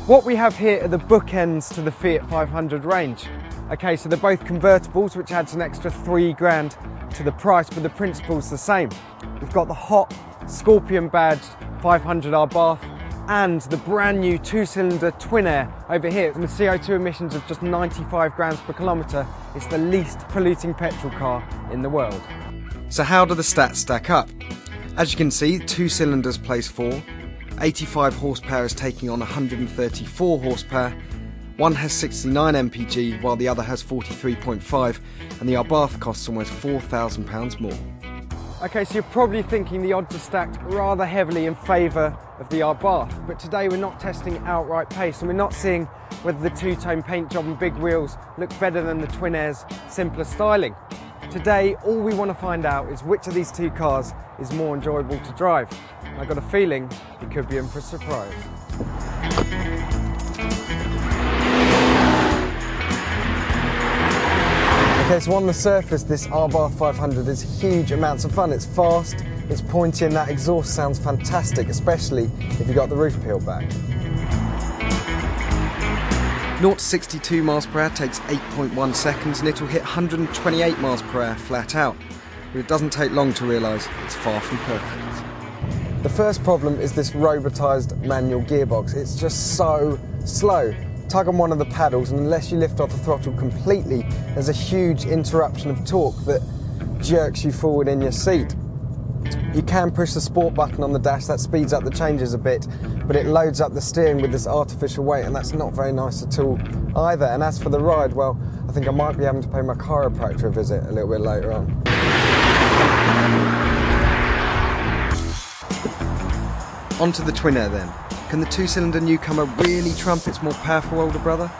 What we have here are the bookends to the Fiat 500 range. Okay, so they're both convertibles, which adds an extra 3 grand to the price, but the principle's the same. We've got the hot Scorpion badged 500 Abarth and the brand new 2-cylinder TwinAir over here. And with CO2 emissions of just 95 grams per kilometre, it's the least polluting petrol car in the world. So how do the stats stack up? As you can see, 2 cylinders place 4, 85 horsepower is taking on 134 horsepower, one has 69 mpg while the other has 43.5, and the Abarth costs almost £4,000 more. Okay, so you're probably thinking the odds are stacked rather heavily in favour of the Abarth, but today we're not testing outright pace and we're not seeing whether the two-tone paint job and big wheels look better than the TwinAir's simpler styling. Today, all we want to find out is which of these two cars is more enjoyable to drive. And I've got a feeling you could be in for a surprise. Okay, so on the surface, this Abarth 500 is huge amounts of fun. It's fast, it's pointy, and that exhaust sounds fantastic, especially if you've got the roof peeled back. 0 to 62 miles per hour takes 8.1 seconds and it'll hit 128 miles per hour flat out. But it doesn't take long to realise it's far from perfect. The first problem is this robotised manual gearbox. It's just so slow. Tug on one of the paddles and unless you lift off the throttle completely, there's a huge interruption of torque that jerks you forward in your seat. You can push the sport button on the dash, that speeds up the changes a bit, but it loads up the steering with this artificial weight and that's not very nice at all either. And as for the ride, well, I think I might be having to pay my chiropractor a visit a little bit later on. Onto the TwinAir then. Can the 2-cylinder newcomer really trump its more powerful older brother?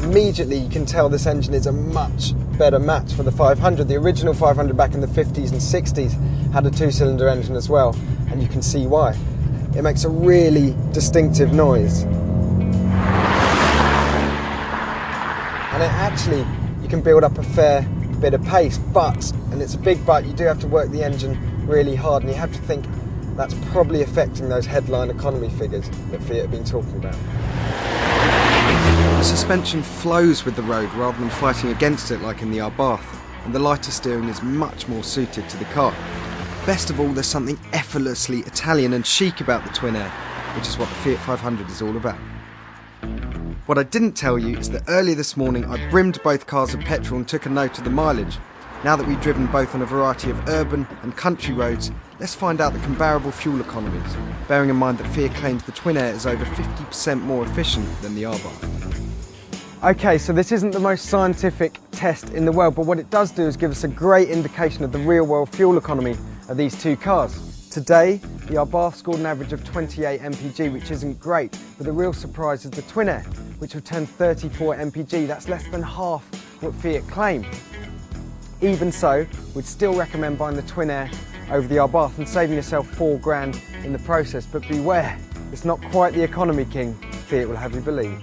Immediately you can tell this engine is a much better match for the 500. The original 500 back in the 50s and 60s had a 2-cylinder engine as well, and you can see why. It makes a really distinctive noise. And it actually, you can build up a fair bit of pace, but, and it's a big but, you do have to work the engine really hard, and you have to think that's probably affecting those headline economy figures that Fiat have been talking about. The suspension flows with the road rather than fighting against it like in the Abarth, and the lighter steering is much more suited to the car. Best of all, there's something effortlessly Italian and chic about the TwinAir, which is what the Fiat 500 is all about. What I didn't tell you is that earlier this morning I brimmed both cars of petrol and took a note of the mileage. Now that we've driven both on a variety of urban and country roads, let's find out the comparable fuel economies, bearing in mind that Fiat claims the TwinAir is over 50% more efficient than the Abarth. Okay, so this isn't the most scientific test in the world, but what it does do is give us a great indication of the real-world fuel economy of these two cars. Today, the Abarth scored an average of 28 mpg, which isn't great, but the real surprise is the TwinAir, which returned 34 mpg. That's less than half what Fiat claim. Even so, we'd still recommend buying the TwinAir over the Abarth and saving yourself 4 grand in the process, but beware, it's not quite the economy king Fiat will have you believe.